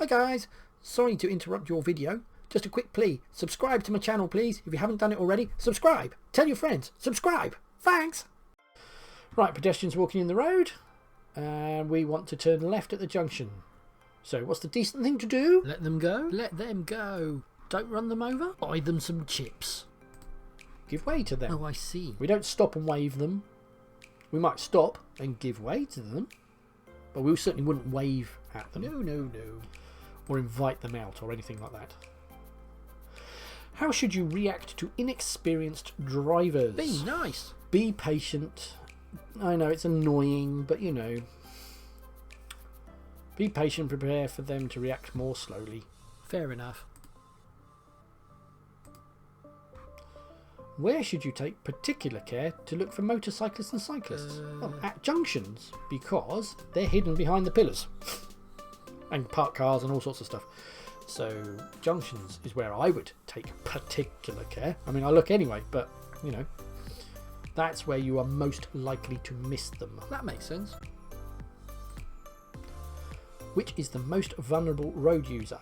Hi guys, sorry to interrupt your video. Just a quick plea, subscribe to my channel please. If you haven't done it already, subscribe. Tell your friends, subscribe. Thanks. Right, pedestrians walking in the road. And we want to turn left at the junction. So what's the decent thing to do? Let them go. Let them go. Don't run them over. Buy them some chips. Give way to them. Oh, I see. We don't stop and wave them. We might stop and give way to them. But we certainly wouldn't wave at them. No. Or invite them out or anything like that. How should you react to inexperienced drivers? Be nice. Be patient. I know it's annoying, but you know. Be patient, prepare for them to react more slowly. Fair enough. Where should you take particular care to look for motorcyclists and cyclists? Well, at junctions, because they're hidden behind the pillars. And parked cars and all sorts of stuff. So junctions is where I would take particular care. I mean, I look anyway, but you know, that's where you are most likely to miss them. That makes sense. Which is the most vulnerable road user?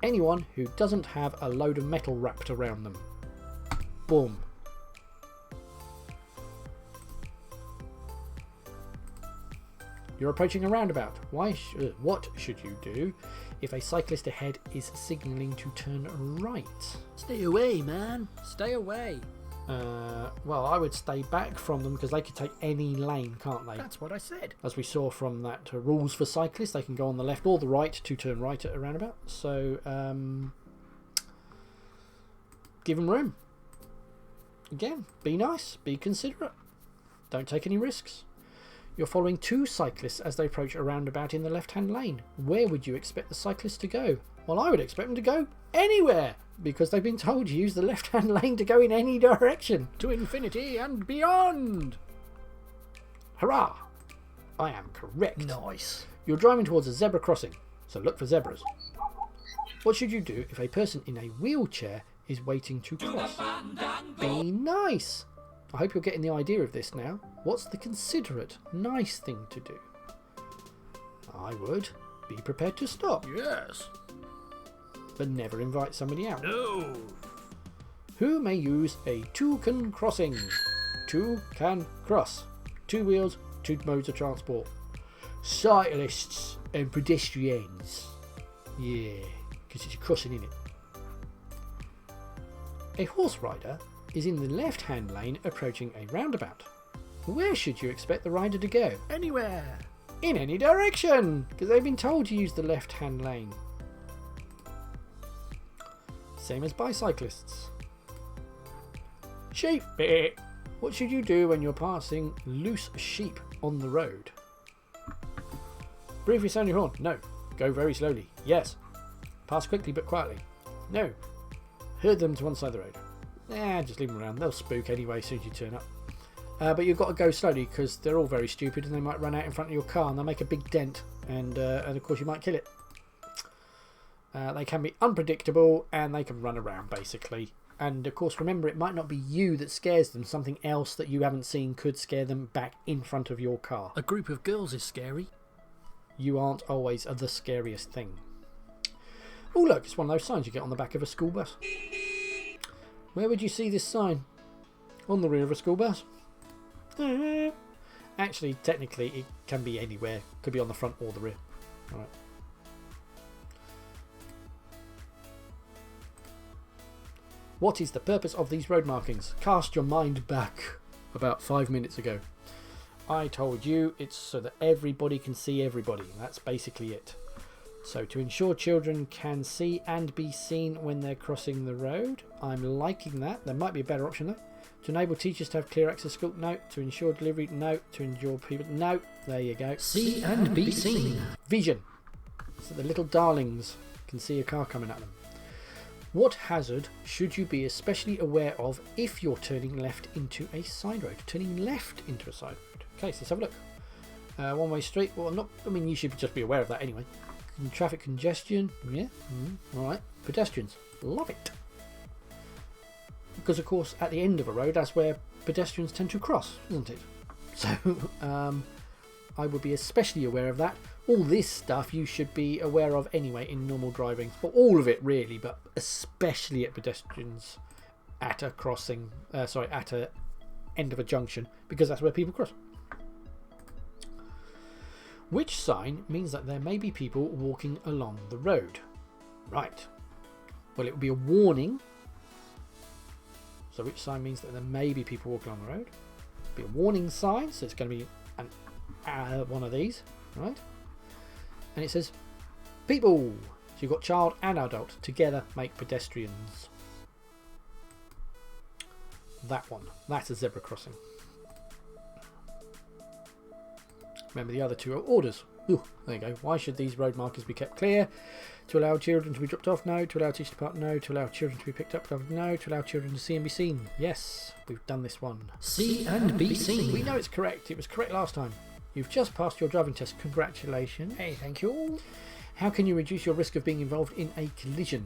Anyone who doesn't have a load of metal wrapped around them. Boom. You're approaching a roundabout. What should you do if a cyclist ahead is signalling to turn right? Stay away, man. Stay away. Well, I would stay back from them because they could take any lane, can't they? That's what I said. As we saw from that rules for cyclists, they can go on the left or the right to turn right at a roundabout. So, give them room. Again, be nice, be considerate. Don't take any risks. You're following two cyclists as they approach a roundabout in the left-hand lane. Where would you expect the cyclists to go? Well, I would expect them to go anywhere, because they've been told to use the left-hand lane to go in any direction. To infinity and beyond. Hurrah! I am correct. Nice. You're driving towards a zebra crossing, so look for zebras. What should you do if a person in a wheelchair is waiting to cross? Be nice. I hope you're getting the idea of this now. What's the considerate, nice thing to do? I would be prepared to stop. Yes. But never invite somebody out. No. Who may use a two-can crossing? Two can cross. Two wheels, two modes of transport. Cyclists and pedestrians. Yeah, because it's a crossing, isn't it? A horse rider is in the left-hand lane approaching a roundabout. Where should you expect the rider to go? Anywhere. In any direction, because they've been told to use the left-hand lane. Same as bicyclists. Sheep. What should you do when you're passing loose sheep on the road? Briefly sound your horn. No. Go very slowly. Yes. Pass quickly but quietly. No. Herd them to one side of the road. Just leave them around. They'll spook anyway as soon as you turn up. But you've got to go slowly because they're all very stupid and they might run out in front of your car and they'll make a big dent and of course you might kill it. They can be unpredictable and they can run around basically. And of course remember, it might not be you that scares them. Something else that you haven't seen could scare them back in front of your car. A group of girls is scary. You aren't always the scariest thing. Oh look, it's one of those signs you get on the back of a school bus. Where would you see this sign? On the rear of a school bus? Actually, technically, it can be anywhere. Could be on the front or the rear. Alright. What is the purpose of these road markings? Cast your mind back about 5 minutes ago. I told you it's so that everybody can see everybody. That's basically it. So to ensure children can see and be seen when they're crossing the road. I'm liking that. There might be a better option though. To enable teachers to have clear access to school. No. To ensure delivery. No. To ensure people. No. There you go. See and be seen. Vision. So the little darlings can see a car coming at them. What hazard should you be especially aware of if you're turning left into a side road? Turning left into a side road. Okay, so let's have a look. One-way street. Well, you should just be aware of that anyway. Traffic congestion, yeah, alright. Pedestrians, love it. Because of course at the end of a road that's where pedestrians tend to cross, isn't it? So I would be especially aware of that All this stuff you should be aware of anyway in normal driving. Well, all of it really, but especially at pedestrians at a crossing, at a end of a junction, because that's where people cross. Which sign means that there may be people walking along the road? Right. Well, it would be a warning. So which sign means that there may be people walking along the road? It'd be a warning sign, so it's going to be one of these, right? And it says, people. So you've got child and adult together make pedestrians. That one. That's a zebra crossing. Remember, the other two are orders. Ooh, there you go. Why should these road markers be kept clear? To allow children to be dropped off? No. To allow teachers to depart? No. To allow children to be picked up? No. To allow children to see and be seen? Yes. We've done this one. See and be seen. We know it's correct. It was correct last time. You've just passed your driving test. Congratulations. Hey, thank you. How can you reduce your risk of being involved in a collision?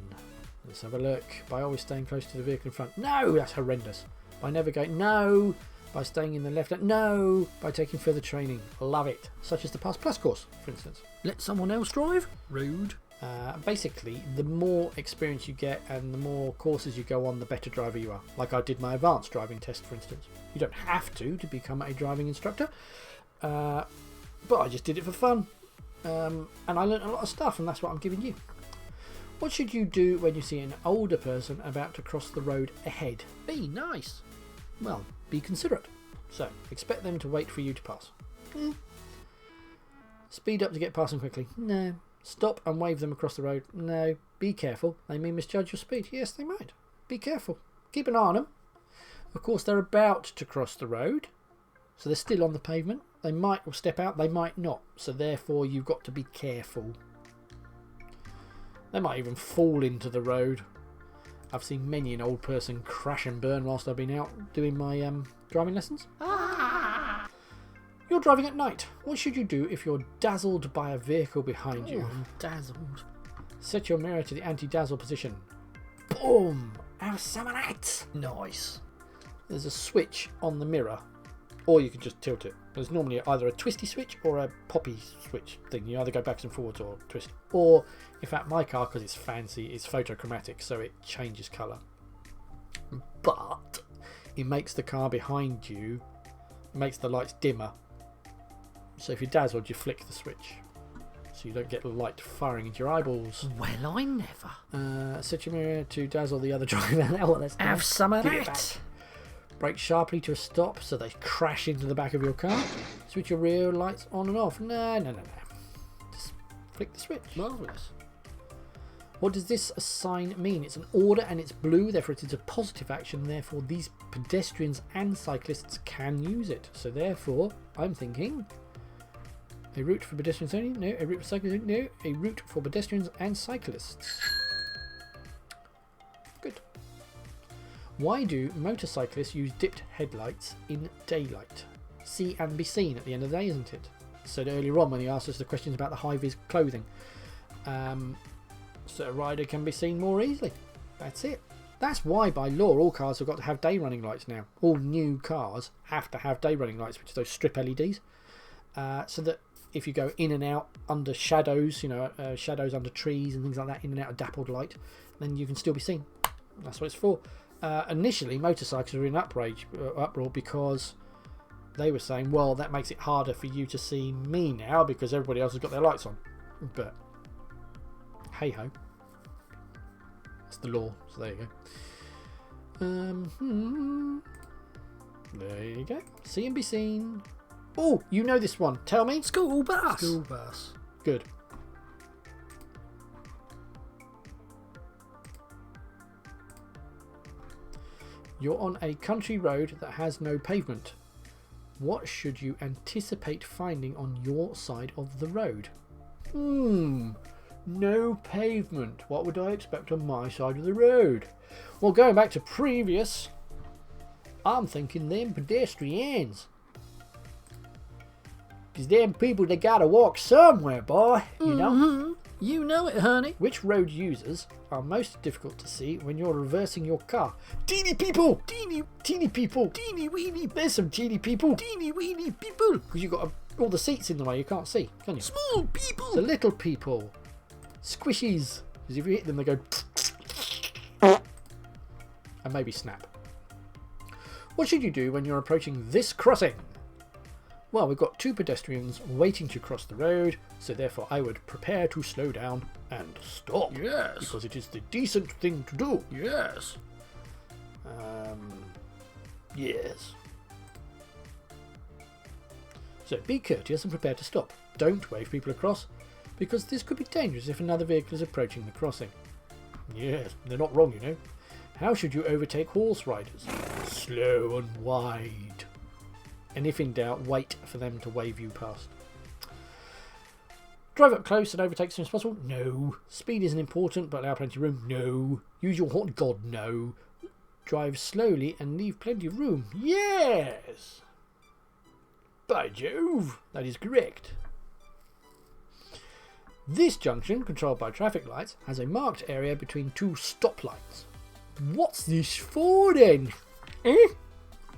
Let's have a look. By always staying close to the vehicle in front. No, that's horrendous. By never going. No. By staying in the left lane. No. By taking further training. Love it. Such as the Pass Plus course, for instance. Let someone else drive? Rude. Basically, the more experience you get and the more courses you go on, the better driver you are. Like I did my advanced driving test, for instance. You don't have to become a driving instructor. But I just did it for fun. And I learned a lot of stuff, and that's what I'm giving you. What should you do when you see an older person about to cross the road ahead? Be nice. Well, be considerate. So, expect them to wait for you to pass. Speed up to get past them quickly. No. Stop and wave them across the road. No. Be careful. They may misjudge your speed. Yes, they might. Be careful. Keep an eye on them. Of course, they're about to cross the road, so they're still on the pavement. They might step out, they might not. So therefore, you've got to be careful. They might even fall into the road. I've seen many an old person crash and burn whilst I've been out doing my driving lessons. You're driving at night. What should you do if you're dazzled by a vehicle behind you? I'm dazzled. Set your mirror to the anti-dazzle position. Boom! Have some of that! Nice. There's a switch on the mirror, or you can just tilt it. There's normally either a twisty switch or a poppy switch thing. You either go backwards and forwards or twist. Or, in fact, my car, because it's fancy, it's photochromatic, so it changes colour. But it makes the car behind you, makes the lights dimmer. So if you're dazzled, you flick the switch, so you don't get the light firing into your eyeballs. Well, I never. Set your mirror to dazzle the other driver. Have some of Give it that. back. Brake sharply to a stop so they crash into the back of your car. Switch your rear lights on and off. No. Just flick the switch. Marvellous. What does this sign mean? It's an order and it's blue, therefore it is a positive action. Therefore these pedestrians and cyclists can use it. So therefore, I'm thinking... A route for pedestrians only? No. A route for cyclists only? No. A route for pedestrians and cyclists. Good. Why do motorcyclists use dipped headlights in daylight? See and be seen at the end of the day, isn't it? Said earlier on when he asked us the questions about the high-vis clothing. So a rider can be seen more easily. That's it. That's why by law all cars have got to have day running lights now. All new cars have to have day running lights, which are those strip LEDs. So that if you go in and out under shadows, shadows under trees and things like that, in and out of dappled light, then you can still be seen. That's what it's for. Initially, motorcycles were in uproar because they were saying, well, that makes it harder for you to see me now because everybody else has got their lights on. But, hey-ho. That's the law, so there you go. There you go. See and be seen. Oh, you know this one. Tell me. School bus. School bus. Good. You're on a country road that has no pavement. What should you anticipate finding on your side of the road? No pavement. What would I expect on my side of the road? Well, going back to previous, I'm thinking them pedestrians. Because them people, they gotta walk somewhere, boy. You know? You know it, honey. Which road users are most difficult to see when you're reversing your car? Teeny people! Teeny people! Teeny weeny. There's some teeny people. Teeny weeny people. Because you've got to All the seats in the way, you can't see, can you? Small people. So little people. Squishies. Because if you hit them, they go... and maybe snap. What should you do when you're approaching this crossing? Well, we've got 2 pedestrians waiting to cross the road, so therefore I would prepare to slow down and stop. Yes. Because it is the decent thing to do. Yes. Yes. So be courteous and prepare to stop. Don't wave people across, because this could be dangerous if another vehicle is approaching the crossing. Yes, they're not wrong, you know. How should you overtake horse riders? Slow and wide. And if in doubt, wait for them to wave you past. Drive up close and overtake as soon as possible? No. Speed isn't important, but allow plenty of room? No. Use your horn? God, no. Drive slowly and leave plenty of room? Yes. By Jove, that is correct. This junction, controlled by traffic lights, has a marked area between 2 stoplights. What's this for then? Eh?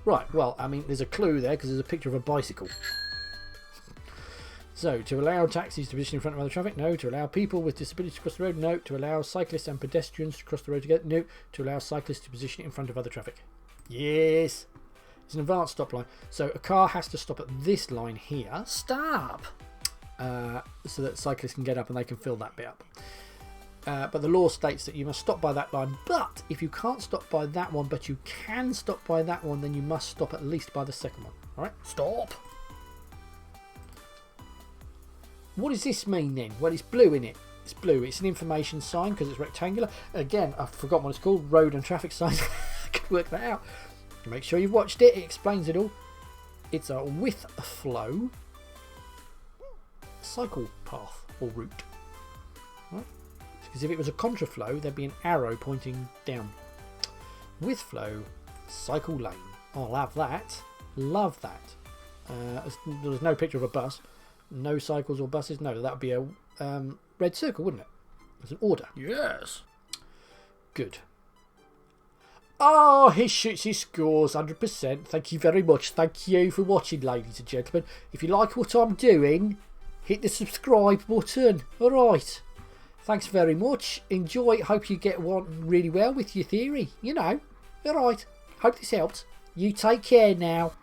Right, well, I mean, there's a clue there because there's a picture of a bicycle. So, to allow taxis to position in front of other traffic? No. To allow people with disabilities to cross the road? No. To allow cyclists and pedestrians to cross the road together? No. To allow cyclists to position in front of other traffic? Yes. It's an advanced stop line. So, a car has to stop at this line here. Stop. So that cyclists can get up and they can fill that bit up. But the law states that you must stop by that line. But if you can't stop by that one, but you can stop by that one, then you must stop at least by the second one. All right? Stop. What does this mean then? Well, it's blue in it. It's blue. It's an information sign because it's rectangular. Again, I've forgotten what it's called. Road and traffic signs. I can work that out. Make sure you've watched it. It explains it all. It's a with flow cycle path or route. Right? Because if it was a contraflow, there'd be an arrow pointing down. With flow cycle lane. I'll have that. Love that. There's no picture of a bus. No cycles or buses. No, that would be a red circle, wouldn't it? It's an order. Yes. Good. Oh, he shoots his scores 100%. Thank you very much. Thank you for watching, ladies and gentlemen. If you like what I'm doing, hit the subscribe button. Alright. Thanks very much. Enjoy. Hope you get on really well with your theory. You know. Alright. Hope this helped. You take care now.